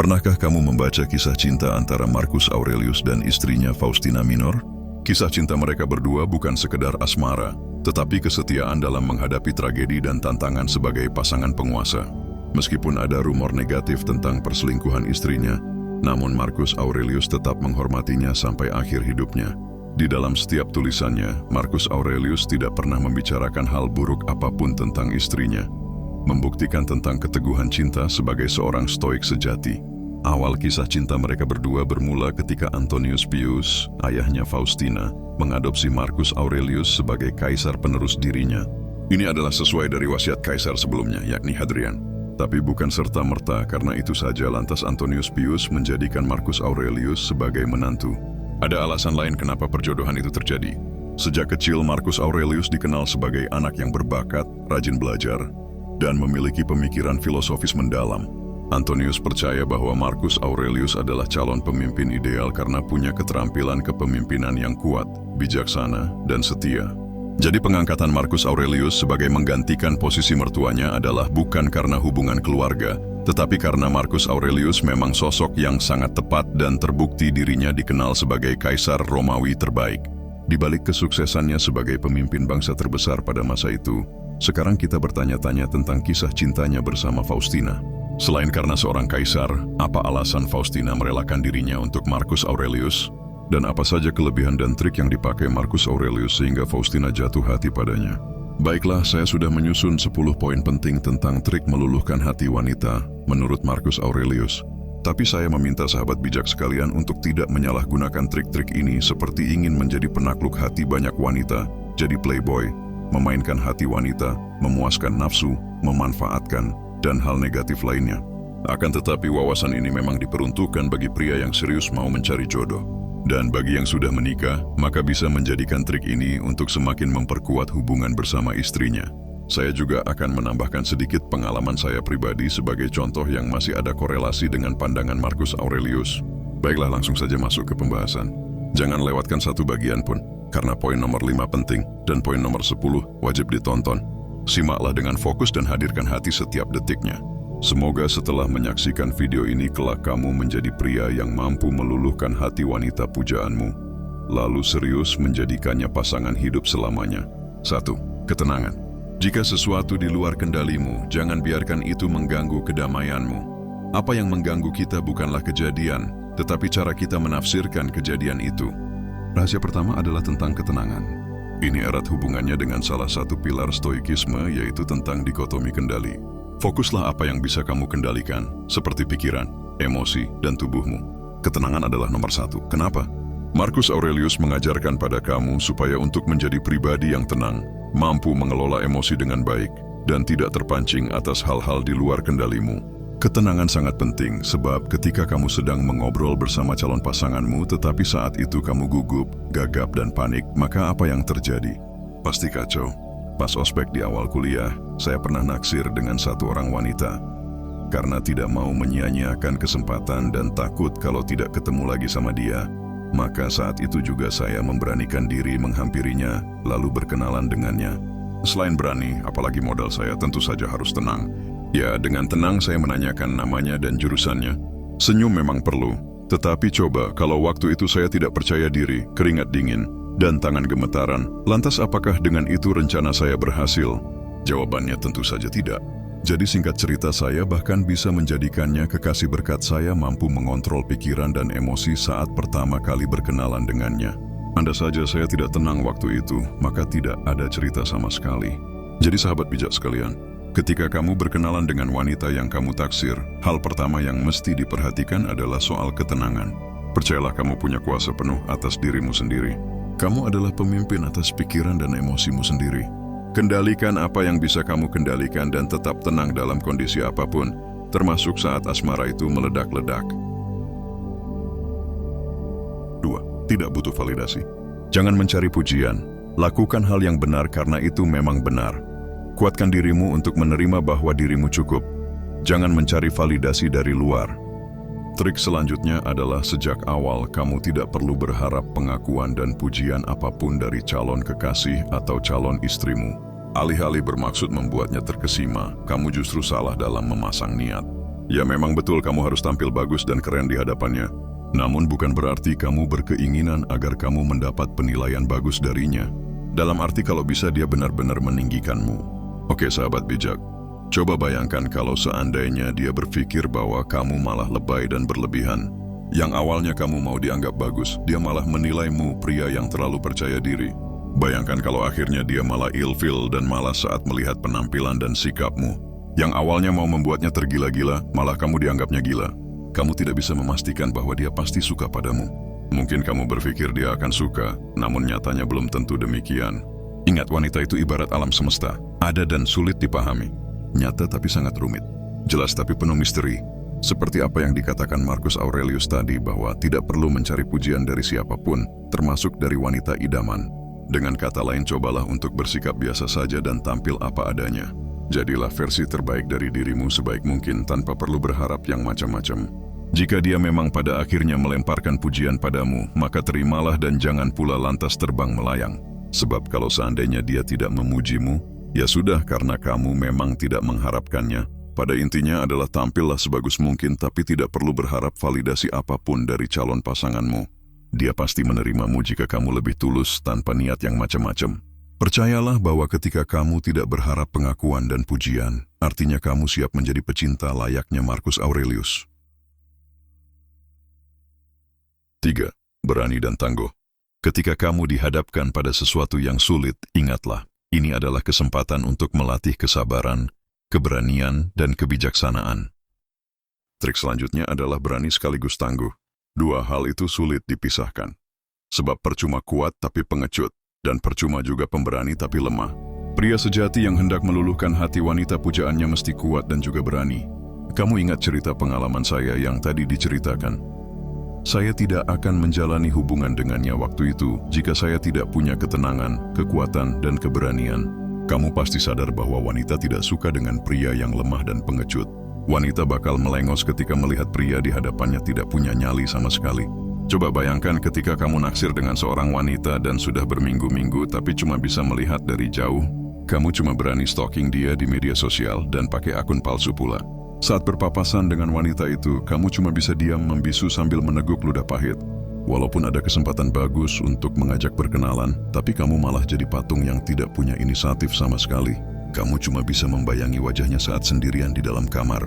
Pernahkah kamu membaca kisah cinta antara Marcus Aurelius dan istrinya Faustina Minor? Kisah cinta mereka berdua bukan sekedar asmara, tetapi kesetiaan dalam menghadapi tragedi dan tantangan sebagai pasangan penguasa. Meskipun ada rumor negatif tentang perselingkuhan istrinya, namun Marcus Aurelius tetap menghormatinya sampai akhir hidupnya. Di dalam setiap tulisannya, Marcus Aurelius tidak pernah membicarakan hal buruk apapun tentang istrinya, membuktikan tentang keteguhan cinta sebagai seorang stoik sejati. Awal kisah cinta mereka berdua bermula ketika Antonius Pius, ayahnya Faustina, mengadopsi Marcus Aurelius sebagai kaisar penerus dirinya. Ini adalah sesuai dari wasiat kaisar sebelumnya, yakni Hadrian. Tapi bukan serta-merta karena itu saja lantas Antonius Pius menjadikan Marcus Aurelius sebagai menantu. Ada alasan lain kenapa perjodohan itu terjadi. Sejak kecil Marcus Aurelius dikenal sebagai anak yang berbakat, rajin belajar, dan memiliki pemikiran filosofis mendalam. Antonius percaya bahwa Marcus Aurelius adalah calon pemimpin ideal karena punya keterampilan kepemimpinan yang kuat, bijaksana, dan setia. Jadi pengangkatan Marcus Aurelius sebagai menggantikan posisi mertuanya adalah bukan karena hubungan keluarga, tetapi karena Marcus Aurelius memang sosok yang sangat tepat dan terbukti dirinya dikenal sebagai kaisar Romawi terbaik. Di balik kesuksesannya sebagai pemimpin bangsa terbesar pada masa itu, sekarang kita bertanya-tanya tentang kisah cintanya bersama Faustina. Selain karena seorang kaisar, apa alasan Faustina merelakan dirinya untuk Marcus Aurelius? Dan apa saja kelebihan dan trik yang dipakai Marcus Aurelius sehingga Faustina jatuh hati padanya? Baiklah, saya sudah menyusun 10 poin penting tentang trik meluluhkan hati wanita menurut Marcus Aurelius. Tapi saya meminta sahabat bijak sekalian untuk tidak menyalahgunakan trik-trik ini seperti ingin menjadi penakluk hati banyak wanita, jadi playboy, memainkan hati wanita, memuaskan nafsu, memanfaatkan, dan hal negatif lainnya. Akan tetapi wawasan ini memang diperuntukkan bagi pria yang serius mau mencari jodoh. Dan bagi yang sudah menikah, maka bisa menjadikan trik ini untuk semakin memperkuat hubungan bersama istrinya. Saya juga akan menambahkan sedikit pengalaman saya pribadi sebagai contoh yang masih ada korelasi dengan pandangan Marcus Aurelius. Baiklah, langsung saja masuk ke pembahasan. Jangan lewatkan satu bagian pun, karena poin nomor 5 penting dan poin nomor 10 wajib ditonton. Simaklah dengan fokus dan hadirkan hati setiap detiknya. Semoga setelah menyaksikan video ini kelak kamu menjadi pria yang mampu meluluhkan hati wanita pujaanmu, lalu serius menjadikannya pasangan hidup selamanya. 1. Ketenangan. Jika sesuatu di luar kendalimu, jangan biarkan itu mengganggu kedamaianmu. Apa yang mengganggu kita bukanlah kejadian, tetapi cara kita menafsirkan kejadian itu. Rahasia pertama adalah tentang ketenangan. Ini erat hubungannya dengan salah satu pilar stoikisme, yaitu tentang dikotomi kendali. Fokuslah apa yang bisa kamu kendalikan, seperti pikiran, emosi, dan tubuhmu. Ketenangan adalah nomor 1. Kenapa? Marcus Aurelius mengajarkan pada kamu supaya untuk menjadi pribadi yang tenang, mampu mengelola emosi dengan baik, dan tidak terpancing atas hal-hal di luar kendalimu. Ketenangan sangat penting sebab ketika kamu sedang mengobrol bersama calon pasanganmu tetapi saat itu kamu gugup, gagap dan panik, maka apa yang terjadi? Pasti kacau. Pas ospek di awal kuliah, saya pernah naksir dengan satu orang wanita. Karena tidak mau menyia-nyiakan kesempatan dan takut kalau tidak ketemu lagi sama dia, maka saat itu juga saya memberanikan diri menghampirinya lalu berkenalan dengannya. Selain berani, apalagi modal saya tentu saja harus tenang. Ya, dengan tenang saya menanyakan namanya dan jurusannya. Senyum memang perlu, tetapi coba kalau waktu itu saya tidak percaya diri, keringat dingin, dan tangan gemetaran, lantas apakah dengan itu rencana saya berhasil? Jawabannya tentu saja tidak. Jadi singkat cerita, saya bahkan bisa menjadikannya kekasih berkat saya mampu mengontrol pikiran dan emosi saat pertama kali berkenalan dengannya. Andai saja saya tidak tenang waktu itu, maka tidak ada cerita sama sekali. Jadi sahabat bijak sekalian, ketika kamu berkenalan dengan wanita yang kamu taksir, hal pertama yang mesti diperhatikan adalah soal ketenangan. Percayalah kamu punya kuasa penuh atas dirimu sendiri. Kamu adalah pemimpin atas pikiran dan emosimu sendiri. Kendalikan apa yang bisa kamu kendalikan dan tetap tenang dalam kondisi apapun, termasuk saat asmara itu meledak-ledak. 2. Tidak butuh validasi. Jangan mencari pujian. Lakukan hal yang benar karena itu memang benar. Kuatkan dirimu untuk menerima bahwa dirimu cukup. Jangan mencari validasi dari luar. Trik selanjutnya adalah sejak awal kamu tidak perlu berharap pengakuan dan pujian apapun dari calon kekasih atau calon istrimu. Alih-alih bermaksud membuatnya terkesima, kamu justru salah dalam memasang niat. Ya memang betul kamu harus tampil bagus dan keren di hadapannya. Namun bukan berarti kamu berkeinginan agar kamu mendapat penilaian bagus darinya. Dalam arti kalau bisa dia benar-benar meninggikanmu. Oke sahabat bijak, coba bayangkan kalau seandainya dia berpikir bahwa kamu malah lebay dan berlebihan. Yang awalnya kamu mau dianggap bagus, dia malah menilaimu pria yang terlalu percaya diri. Bayangkan kalau akhirnya dia malah ilfil dan malas saat melihat penampilan dan sikapmu. Yang awalnya mau membuatnya tergila-gila, malah kamu dianggapnya gila. Kamu tidak bisa memastikan bahwa dia pasti suka padamu. Mungkin kamu berpikir dia akan suka, namun nyatanya belum tentu demikian. Ingat, wanita itu ibarat alam semesta, ada dan sulit dipahami. Nyata tapi sangat rumit, jelas tapi penuh misteri. Seperti apa yang dikatakan Marcus Aurelius tadi, bahwa tidak perlu mencari pujian dari siapapun, termasuk dari wanita idaman. Dengan kata lain, cobalah untuk bersikap biasa saja dan tampil apa adanya. Jadilah versi terbaik dari dirimu sebaik mungkin tanpa perlu berharap yang macam-macam. Jika dia memang pada akhirnya melemparkan pujian padamu, maka terimalah dan jangan pula lantas terbang melayang. Sebab kalau seandainya dia tidak memujimu, ya sudah, karena kamu memang tidak mengharapkannya. Pada intinya adalah tampillah sebagus mungkin tapi tidak perlu berharap validasi apapun dari calon pasanganmu. Dia pasti menerimamu jika kamu lebih tulus tanpa niat yang macam-macam. Percayalah bahwa ketika kamu tidak berharap pengakuan dan pujian, artinya kamu siap menjadi pecinta layaknya Marcus Aurelius. 3. Berani dan tangguh. Ketika kamu dihadapkan pada sesuatu yang sulit, ingatlah, ini adalah kesempatan untuk melatih kesabaran, keberanian, dan kebijaksanaan. Trik selanjutnya adalah berani sekaligus tangguh. Dua hal itu sulit dipisahkan. Sebab percuma kuat tapi pengecut, dan percuma juga pemberani tapi lemah. Pria sejati yang hendak meluluhkan hati wanita pujaannya mesti kuat dan juga berani. Kamu ingat cerita pengalaman saya yang tadi diceritakan? Saya tidak akan menjalani hubungan dengannya waktu itu jika saya tidak punya ketenangan, kekuatan, dan keberanian. Kamu pasti sadar bahwa wanita tidak suka dengan pria yang lemah dan pengecut. Wanita bakal melengos ketika melihat pria di hadapannya tidak punya nyali sama sekali. Coba bayangkan ketika kamu naksir dengan seorang wanita dan sudah berminggu-minggu tapi cuma bisa melihat dari jauh. Kamu cuma berani stalking dia di media sosial dan pakai akun palsu pula. Saat berpapasan dengan wanita itu, kamu cuma bisa diam membisu sambil meneguk ludah pahit. Walaupun ada kesempatan bagus untuk mengajak berkenalan, tapi kamu malah jadi patung yang tidak punya inisiatif sama sekali. Kamu cuma bisa membayangi wajahnya saat sendirian di dalam kamar.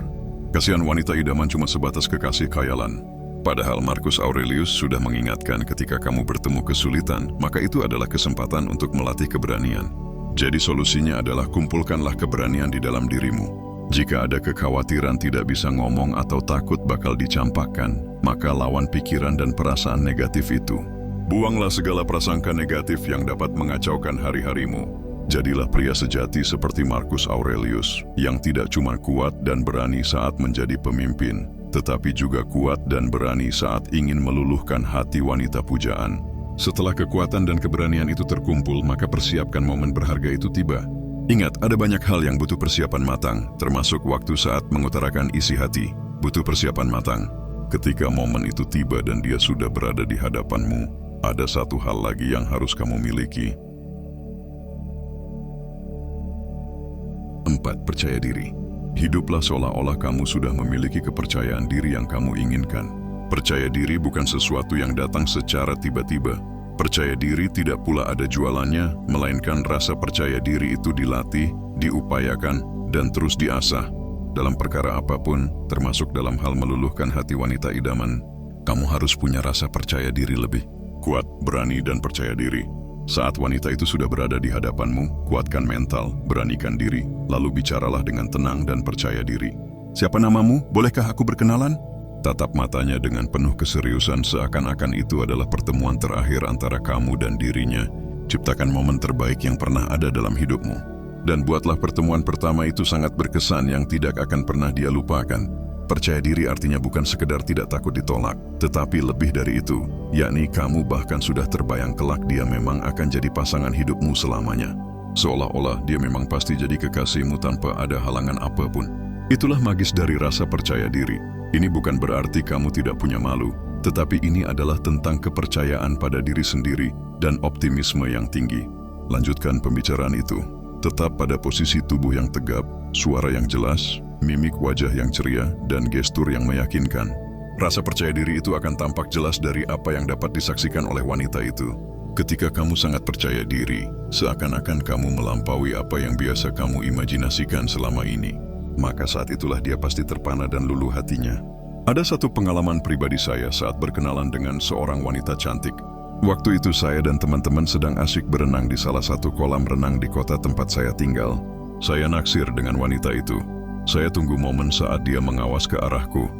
Kasihan wanita idaman cuma sebatas kekasih khayalan. Padahal Marcus Aurelius sudah mengingatkan ketika kamu bertemu kesulitan, maka itu adalah kesempatan untuk melatih keberanian. Jadi solusinya adalah kumpulkanlah keberanian di dalam dirimu. Jika ada kekhawatiran tidak bisa ngomong atau takut bakal dicampakkan, maka lawan pikiran dan perasaan negatif itu. Buanglah segala prasangka negatif yang dapat mengacaukan hari-harimu. Jadilah pria sejati seperti Marcus Aurelius, yang tidak cuma kuat dan berani saat menjadi pemimpin, tetapi juga kuat dan berani saat ingin meluluhkan hati wanita pujaan. Setelah kekuatan dan keberanian itu terkumpul, maka persiapkan momen berharga itu tiba. Ingat, ada banyak hal yang butuh persiapan matang, termasuk waktu saat mengutarakan isi hati. Butuh persiapan matang. Ketika momen itu tiba dan dia sudah berada di hadapanmu, ada satu hal lagi yang harus kamu miliki. 4. Percaya diri. Hiduplah seolah-olah kamu sudah memiliki kepercayaan diri yang kamu inginkan. Percaya diri bukan sesuatu yang datang secara tiba-tiba. Percaya diri tidak pula ada jualannya, melainkan rasa percaya diri itu dilatih, diupayakan, dan terus diasah. Dalam perkara apapun, termasuk dalam hal meluluhkan hati wanita idaman, kamu harus punya rasa percaya diri lebih. Kuat, berani, dan percaya diri. Saat wanita itu sudah berada di hadapanmu, kuatkan mental, beranikan diri, lalu bicaralah dengan tenang dan percaya diri. Siapa namamu? Bolehkah aku berkenalan? Tatap matanya dengan penuh keseriusan seakan-akan itu adalah pertemuan terakhir antara kamu dan dirinya. Ciptakan momen terbaik yang pernah ada dalam hidupmu. Dan buatlah pertemuan pertama itu sangat berkesan yang tidak akan pernah dia lupakan. Percaya diri artinya bukan sekedar tidak takut ditolak, tetapi lebih dari itu, yakni kamu bahkan sudah terbayang kelak dia memang akan jadi pasangan hidupmu selamanya. Seolah-olah dia memang pasti jadi kekasihmu tanpa ada halangan apapun. Itulah magis dari rasa percaya diri. Ini bukan berarti kamu tidak punya malu, tetapi ini adalah tentang kepercayaan pada diri sendiri dan optimisme yang tinggi. Lanjutkan pembicaraan itu. Tetap pada posisi tubuh yang tegap, suara yang jelas, mimik wajah yang ceria, dan gestur yang meyakinkan. Rasa percaya diri itu akan tampak jelas dari apa yang dapat disaksikan oleh wanita itu. Ketika kamu sangat percaya diri, seakan-akan kamu melampaui apa yang biasa kamu imajinasikan selama ini. Maka saat itulah dia pasti terpana dan luluh hatinya. Ada satu pengalaman pribadi saya saat berkenalan dengan seorang wanita cantik. Waktu itu saya dan teman-teman sedang asyik berenang di salah satu kolam renang di kota tempat saya tinggal. Saya naksir dengan wanita itu. Saya tunggu momen saat dia mengawas ke arahku.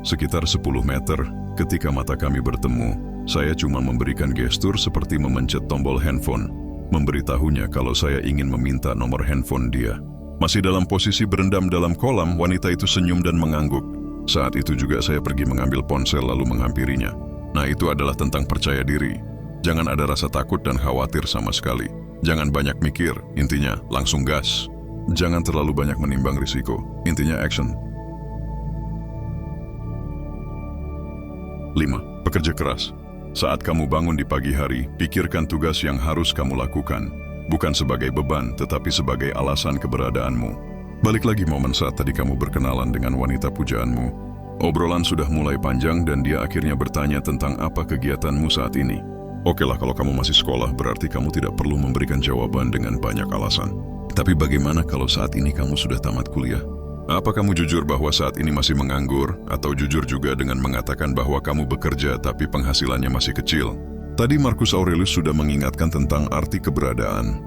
Sekitar 10 meter, ketika mata kami bertemu, saya cuma memberikan gestur seperti memencet tombol handphone, memberitahunya kalau saya ingin meminta nomor handphone dia. Masih dalam posisi berendam dalam kolam, wanita itu senyum dan mengangguk. Saat itu juga saya pergi mengambil ponsel lalu menghampirinya. Nah, itu adalah tentang percaya diri. Jangan ada rasa takut dan khawatir sama sekali. Jangan banyak mikir, intinya langsung gas. Jangan terlalu banyak menimbang risiko, intinya action. 5. Bekerja keras. Saat kamu bangun di pagi hari, pikirkan tugas yang harus kamu lakukan. Bukan sebagai beban, tetapi sebagai alasan keberadaanmu. Balik lagi momen saat tadi kamu berkenalan dengan wanita pujaanmu. Obrolan sudah mulai panjang dan dia akhirnya bertanya tentang apa kegiatanmu saat ini. Oke lah, kalau kamu masih sekolah, berarti kamu tidak perlu memberikan jawaban dengan banyak alasan. Tapi bagaimana kalau saat ini kamu sudah tamat kuliah? Apa kamu jujur bahwa saat ini masih menganggur, atau jujur juga dengan mengatakan bahwa kamu bekerja tapi penghasilannya masih kecil? Tadi Marcus Aurelius sudah mengingatkan tentang arti keberadaan.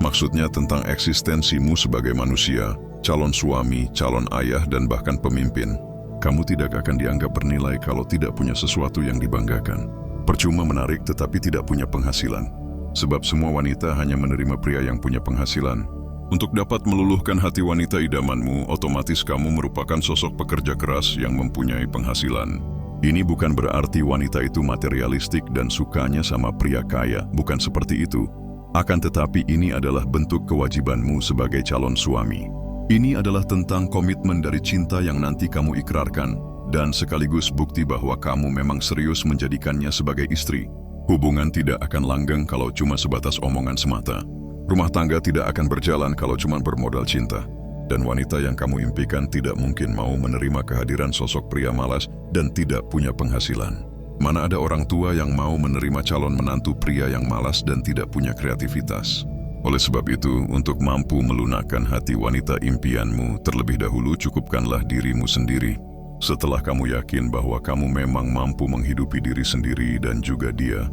Maksudnya tentang eksistensimu sebagai manusia, calon suami, calon ayah, dan bahkan pemimpin. Kamu tidak akan dianggap bernilai kalau tidak punya sesuatu yang dibanggakan. Percuma menarik tetapi tidak punya penghasilan. Sebab semua wanita hanya menerima pria yang punya penghasilan. Untuk dapat meluluhkan hati wanita idamanmu, otomatis kamu merupakan sosok pekerja keras yang mempunyai penghasilan. Ini bukan berarti wanita itu materialistik dan sukanya sama pria kaya, bukan seperti itu. Akan tetapi ini adalah bentuk kewajibanmu sebagai calon suami. Ini adalah tentang komitmen dari cinta yang nanti kamu ikrarkan, dan sekaligus bukti bahwa kamu memang serius menjadikannya sebagai istri. Hubungan tidak akan langgeng kalau cuma sebatas omongan semata. Rumah tangga tidak akan berjalan kalau cuma bermodal cinta. Dan wanita yang kamu impikan tidak mungkin mau menerima kehadiran sosok pria malas dan tidak punya penghasilan. Mana ada orang tua yang mau menerima calon menantu pria yang malas dan tidak punya kreativitas. Oleh sebab itu, untuk mampu melunakkan hati wanita impianmu, terlebih dahulu cukupkanlah dirimu sendiri. Setelah kamu yakin bahwa kamu memang mampu menghidupi diri sendiri dan juga dia,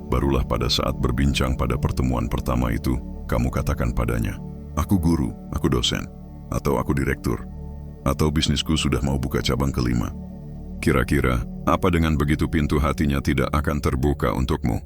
barulah pada saat berbincang pada pertemuan pertama itu, kamu katakan padanya, aku guru, aku dosen, atau aku direktur, atau bisnisku sudah mau buka cabang kelima. Kira-kira, apa dengan begitu pintu hatinya tidak akan terbuka untukmu?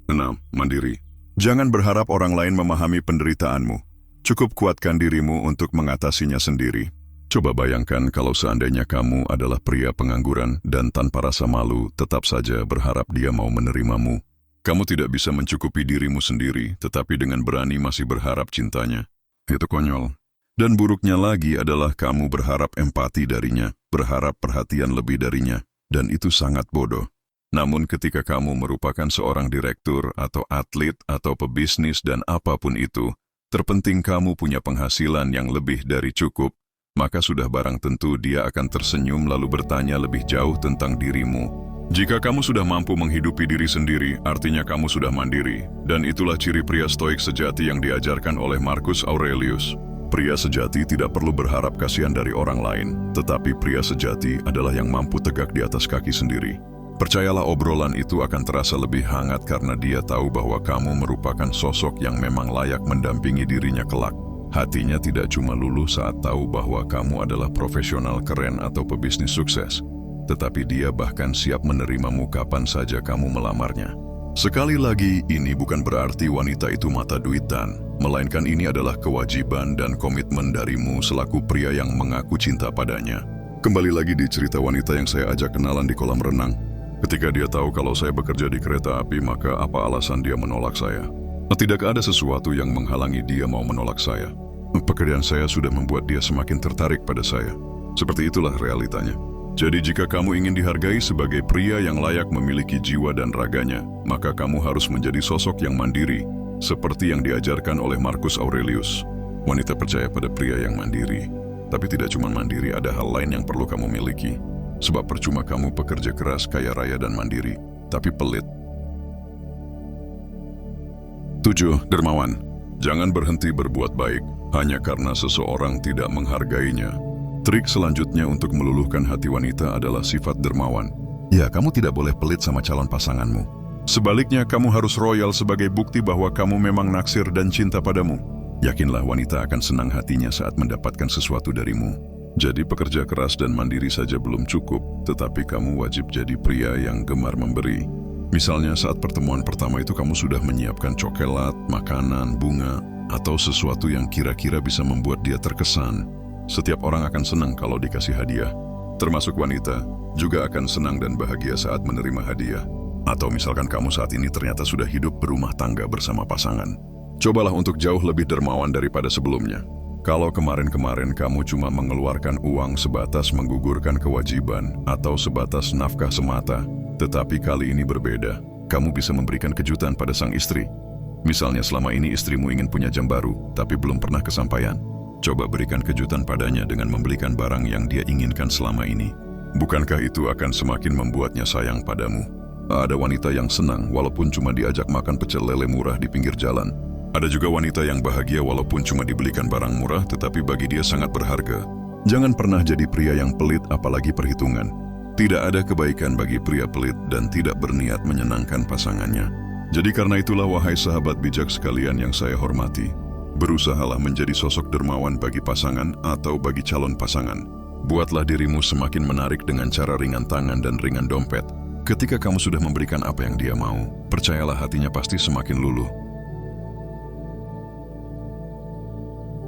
6. Mandiri. Jangan berharap orang lain memahami penderitaanmu. Cukup kuatkan dirimu untuk mengatasinya sendiri. Coba bayangkan kalau seandainya kamu adalah pria pengangguran dan tanpa rasa malu tetap saja berharap dia mau menerimamu. Kamu tidak bisa mencukupi dirimu sendiri, tetapi dengan berani masih berharap cintanya. Itu konyol. Dan buruknya lagi adalah kamu berharap empati darinya, berharap perhatian lebih darinya, dan itu sangat bodoh. Namun ketika kamu merupakan seorang direktur atau atlet atau pebisnis dan apapun itu, terpenting kamu punya penghasilan yang lebih dari cukup, maka sudah barang tentu dia akan tersenyum lalu bertanya lebih jauh tentang dirimu. Jika kamu sudah mampu menghidupi diri sendiri, artinya kamu sudah mandiri. Dan itulah ciri pria stoik sejati yang diajarkan oleh Marcus Aurelius. Pria sejati tidak perlu berharap kasihan dari orang lain, tetapi pria sejati adalah yang mampu tegak di atas kaki sendiri. Percayalah obrolan itu akan terasa lebih hangat karena dia tahu bahwa kamu merupakan sosok yang memang layak mendampingi dirinya kelak. Hatinya tidak cuma luluh saat tahu bahwa kamu adalah profesional keren atau pebisnis sukses, tetapi dia bahkan siap menerimamu kapan saja kamu melamarnya. Sekali lagi, ini bukan berarti wanita itu mata duitan, melainkan ini adalah kewajiban dan komitmen darimu selaku pria yang mengaku cinta padanya. Kembali lagi di cerita wanita yang saya ajak kenalan di kolam renang. Ketika dia tahu kalau saya bekerja di kereta api, maka apa alasan dia menolak saya? Tidak ada sesuatu yang menghalangi dia mau menolak saya. Pekerjaan saya sudah membuat dia semakin tertarik pada saya. Seperti itulah realitanya. Jadi jika kamu ingin dihargai sebagai pria yang layak memiliki jiwa dan raganya, maka kamu harus menjadi sosok yang mandiri, seperti yang diajarkan oleh Marcus Aurelius. Wanita percaya pada pria yang mandiri. Tapi tidak cuma mandiri, ada hal lain yang perlu kamu miliki. Sebab percuma kamu pekerja keras, kaya raya dan mandiri, tapi pelit. 7. Dermawan. Jangan berhenti berbuat baik hanya karena seseorang tidak menghargainya. Trik selanjutnya untuk meluluhkan hati wanita adalah sifat dermawan. Ya, kamu tidak boleh pelit sama calon pasanganmu. Sebaliknya, kamu harus royal sebagai bukti bahwa kamu memang naksir dan cinta padamu. Yakinlah wanita akan senang hatinya saat mendapatkan sesuatu darimu. Jadi pekerja keras dan mandiri saja belum cukup, tetapi kamu wajib jadi pria yang gemar memberi. Misalnya saat pertemuan pertama itu kamu sudah menyiapkan coklat, makanan, bunga, atau sesuatu yang kira-kira bisa membuat dia terkesan. Setiap orang akan senang kalau dikasih hadiah. Termasuk wanita, juga akan senang dan bahagia saat menerima hadiah. Atau misalkan kamu saat ini ternyata sudah hidup berumah tangga bersama pasangan. Cobalah untuk jauh lebih dermawan daripada sebelumnya. Kalau kemarin-kemarin kamu cuma mengeluarkan uang sebatas menggugurkan kewajiban atau sebatas nafkah semata, tetapi kali ini berbeda. Kamu bisa memberikan kejutan pada sang istri. Misalnya selama ini istrimu ingin punya jam baru, tapi belum pernah kesampaian. Coba berikan kejutan padanya dengan membelikan barang yang dia inginkan selama ini. Bukankah itu akan semakin membuatnya sayang padamu? Ada wanita yang senang walaupun cuma diajak makan pecel lele murah di pinggir jalan. Ada juga wanita yang bahagia walaupun cuma dibelikan barang murah, tetapi bagi dia sangat berharga. Jangan pernah jadi pria yang pelit, apalagi perhitungan. Tidak ada kebaikan bagi pria pelit dan tidak berniat menyenangkan pasangannya. Jadi karena itulah wahai sahabat bijak sekalian yang saya hormati, berusahalah menjadi sosok dermawan bagi pasangan atau bagi calon pasangan. Buatlah dirimu semakin menarik dengan cara ringan tangan dan ringan dompet. Ketika kamu sudah memberikan apa yang dia mau, percayalah hatinya pasti semakin luluh.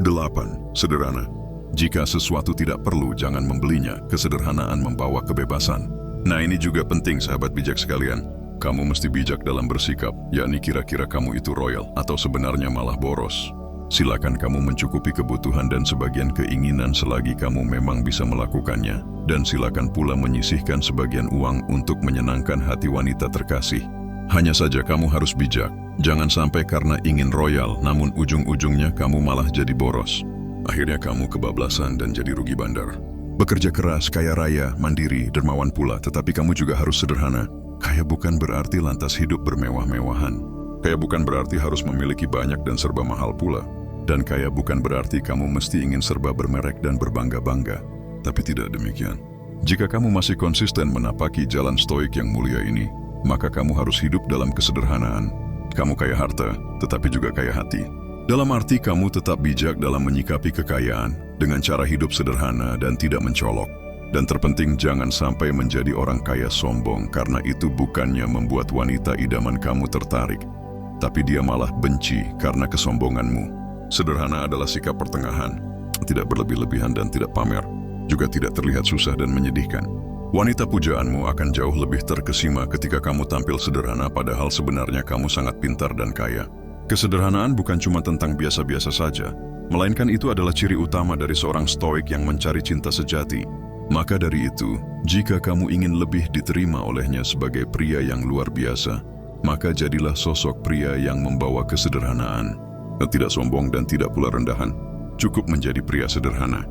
8. Sederhana. Jika sesuatu tidak perlu, jangan membelinya. Kesederhanaan membawa kebebasan. Nah, ini juga penting sahabat bijak sekalian. Kamu mesti bijak dalam bersikap, yakni kira-kira kamu itu royal atau sebenarnya malah boros. Silakan kamu mencukupi kebutuhan dan sebagian keinginan selagi kamu memang bisa melakukannya. Dan silakan pula menyisihkan sebagian uang untuk menyenangkan hati wanita terkasih. Hanya saja kamu harus bijak. Jangan sampai karena ingin royal, namun ujung-ujungnya kamu malah jadi boros. Akhirnya kamu kebablasan dan jadi rugi bandar. Bekerja keras, kaya raya, mandiri, dermawan pula, tetapi kamu juga harus sederhana. Kaya bukan berarti lantas hidup bermewah-mewahan. Kaya bukan berarti harus memiliki banyak dan serba mahal pula. Dan kaya bukan berarti kamu mesti ingin serba bermerek dan berbangga-bangga. Tapi tidak demikian. Jika kamu masih konsisten menapaki jalan stoik yang mulia ini, maka kamu harus hidup dalam kesederhanaan. Kamu kaya harta, tetapi juga kaya hati. Dalam arti kamu tetap bijak dalam menyikapi kekayaan dengan cara hidup sederhana dan tidak mencolok. Dan terpenting jangan sampai menjadi orang kaya sombong, karena itu bukannya membuat wanita idaman kamu tertarik, tapi dia malah benci karena kesombonganmu. Sederhana adalah sikap pertengahan, tidak berlebih-lebihan dan tidak pamer, juga tidak terlihat susah dan menyedihkan. Wanita pujaanmu akan jauh lebih terkesima ketika kamu tampil sederhana padahal sebenarnya kamu sangat pintar dan kaya. Kesederhanaan bukan cuma tentang biasa-biasa saja, melainkan itu adalah ciri utama dari seorang stoik yang mencari cinta sejati. Maka dari itu, jika kamu ingin lebih diterima olehnya sebagai pria yang luar biasa, maka jadilah sosok pria yang membawa kesederhanaan. Tidak sombong dan tidak pula rendahan, cukup menjadi pria sederhana.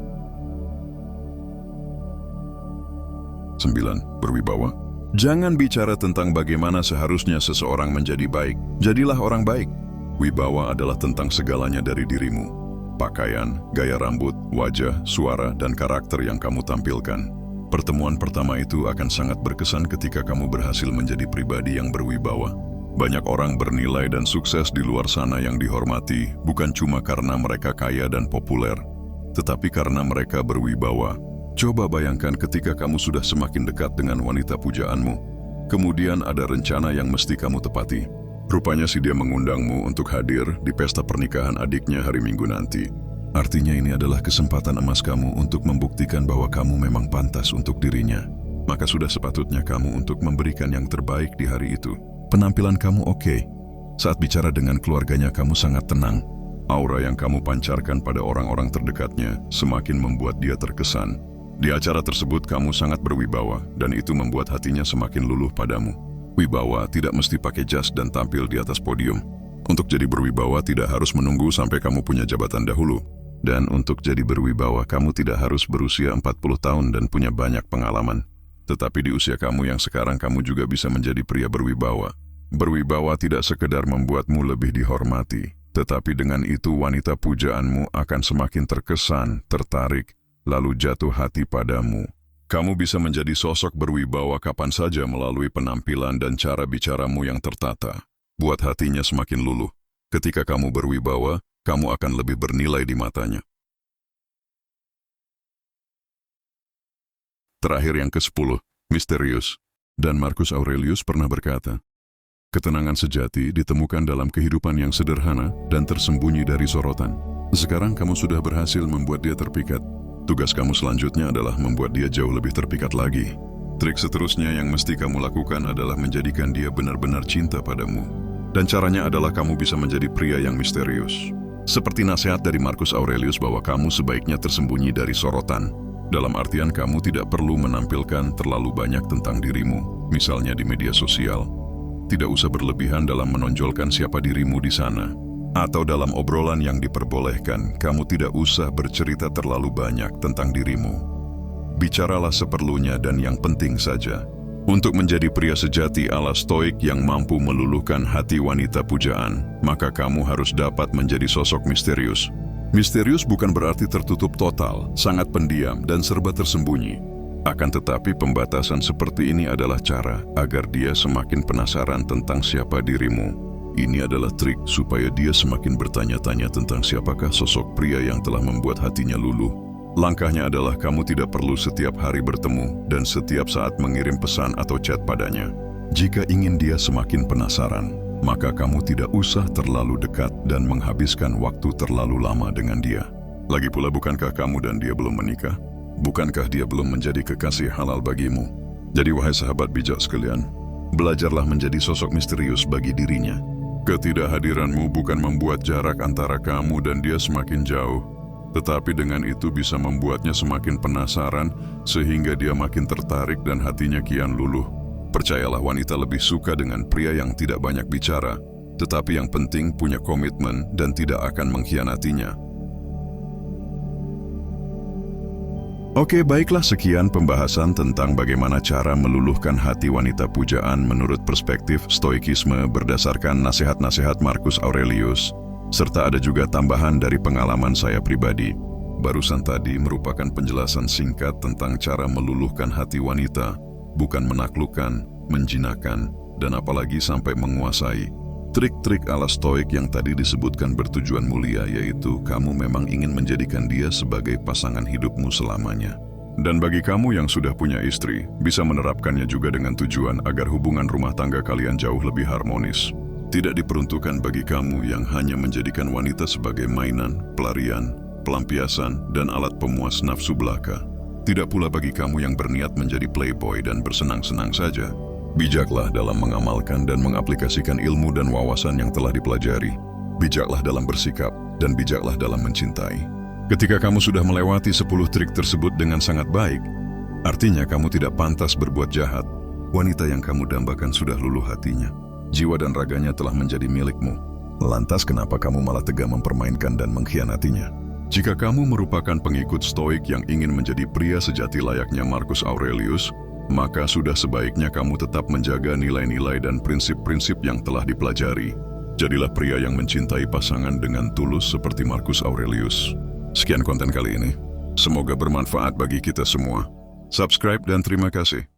9. Berwibawa. Jangan bicara tentang bagaimana seharusnya seseorang menjadi baik. Jadilah orang baik. Wibawa adalah tentang segalanya dari dirimu. Pakaian, gaya rambut, wajah, suara, dan karakter yang kamu tampilkan. Pertemuan pertama itu akan sangat berkesan ketika kamu berhasil menjadi pribadi yang berwibawa. Banyak orang bernilai dan sukses di luar sana yang dihormati, bukan cuma karena mereka kaya dan populer, tetapi karena mereka berwibawa. Coba bayangkan ketika kamu sudah semakin dekat dengan wanita pujaanmu. Kemudian ada rencana yang mesti kamu tepati. Rupanya si dia mengundangmu untuk hadir di pesta pernikahan adiknya hari Minggu nanti. Artinya ini adalah kesempatan emas kamu untuk membuktikan bahwa kamu memang pantas untuk dirinya. Maka sudah sepatutnya kamu untuk memberikan yang terbaik di hari itu. Penampilan kamu oke. Saat bicara dengan keluarganya kamu sangat tenang. Aura yang kamu pancarkan pada orang-orang terdekatnya semakin membuat dia terkesan. Di acara tersebut kamu sangat berwibawa dan itu membuat hatinya semakin luluh padamu. Wibawa tidak mesti pakai jas dan tampil di atas podium. Untuk jadi berwibawa tidak harus menunggu sampai kamu punya jabatan dahulu. Dan untuk jadi berwibawa, kamu tidak harus berusia 40 tahun dan punya banyak pengalaman. Tetapi di usia kamu yang sekarang, kamu juga bisa menjadi pria berwibawa. Berwibawa tidak sekedar membuatmu lebih dihormati, tetapi dengan itu wanita pujaanmu akan semakin terkesan, tertarik, lalu jatuh hati padamu. Kamu bisa menjadi sosok berwibawa kapan saja melalui penampilan dan cara bicaramu yang tertata. Buat hatinya semakin luluh. Ketika kamu berwibawa, kamu akan lebih bernilai di matanya. Terakhir yang ke-10, misterius. Dan Marcus Aurelius pernah berkata, ketenangan sejati ditemukan dalam kehidupan yang sederhana dan tersembunyi dari sorotan. Sekarang kamu sudah berhasil membuat dia terpikat. Tugas kamu selanjutnya adalah membuat dia jauh lebih terpikat lagi. Trik seterusnya yang mesti kamu lakukan adalah menjadikan dia benar-benar cinta padamu. Dan caranya adalah kamu bisa menjadi pria yang misterius. Seperti nasihat dari Marcus Aurelius bahwa kamu sebaiknya tersembunyi dari sorotan. Dalam artian kamu tidak perlu menampilkan terlalu banyak tentang dirimu, misalnya di media sosial. Tidak usah berlebihan dalam menonjolkan siapa dirimu di sana. Atau dalam obrolan yang diperbolehkan, kamu tidak usah bercerita terlalu banyak tentang dirimu. Bicaralah seperlunya dan yang penting saja. Untuk menjadi pria sejati ala stoik yang mampu meluluhkan hati wanita pujaan, maka kamu harus dapat menjadi sosok misterius. Misterius bukan berarti tertutup total, sangat pendiam, dan serba tersembunyi. Akan tetapi pembatasan seperti ini adalah cara agar dia semakin penasaran tentang siapa dirimu. Ini adalah trik supaya dia semakin bertanya-tanya tentang siapakah sosok pria yang telah membuat hatinya luluh. Langkahnya adalah kamu tidak perlu setiap hari bertemu dan setiap saat mengirim pesan atau chat padanya. Jika ingin dia semakin penasaran, maka kamu tidak usah terlalu dekat dan menghabiskan waktu terlalu lama dengan dia. Lagi pula, bukankah kamu dan dia belum menikah? Bukankah dia belum menjadi kekasih halal bagimu? Jadi wahai sahabat bijak sekalian, belajarlah menjadi sosok misterius bagi dirinya. Ketidakhadiranmu bukan membuat jarak antara kamu dan dia semakin jauh, tetapi dengan itu bisa membuatnya semakin penasaran sehingga dia makin tertarik dan hatinya kian luluh. Percayalah, wanita lebih suka dengan pria yang tidak banyak bicara, tetapi yang penting punya komitmen dan tidak akan mengkhianatinya. Oke, baiklah, sekian pembahasan tentang bagaimana cara meluluhkan hati wanita pujaan menurut perspektif stoikisme berdasarkan nasihat-nasihat Marcus Aurelius. Serta ada juga tambahan dari pengalaman saya pribadi. Barusan tadi merupakan penjelasan singkat tentang cara meluluhkan hati wanita, bukan menaklukkan, menjinakkan, dan apalagi sampai menguasai. Trik-trik ala stoik yang tadi disebutkan bertujuan mulia, yaitu kamu memang ingin menjadikan dia sebagai pasangan hidupmu selamanya. Dan bagi kamu yang sudah punya istri, bisa menerapkannya juga dengan tujuan agar hubungan rumah tangga kalian jauh lebih harmonis. Tidak diperuntukkan bagi kamu yang hanya menjadikan wanita sebagai mainan, pelarian, pelampiasan, dan alat pemuas nafsu belaka. Tidak pula bagi kamu yang berniat menjadi playboy dan bersenang-senang saja. Bijaklah dalam mengamalkan dan mengaplikasikan ilmu dan wawasan yang telah dipelajari. Bijaklah dalam bersikap dan bijaklah dalam mencintai. Ketika kamu sudah melewati 10 trik tersebut dengan sangat baik, artinya kamu tidak pantas berbuat jahat. Wanita yang kamu dambakan sudah luluh hatinya. Jiwa dan raganya telah menjadi milikmu. Lantas kenapa kamu malah tega mempermainkan dan mengkhianatinya? Jika kamu merupakan pengikut stoik yang ingin menjadi pria sejati layaknya Marcus Aurelius, maka sudah sebaiknya kamu tetap menjaga nilai-nilai dan prinsip-prinsip yang telah dipelajari. Jadilah pria yang mencintai pasangan dengan tulus seperti Marcus Aurelius. Sekian konten kali ini. Semoga bermanfaat bagi kita semua. Subscribe dan terima kasih.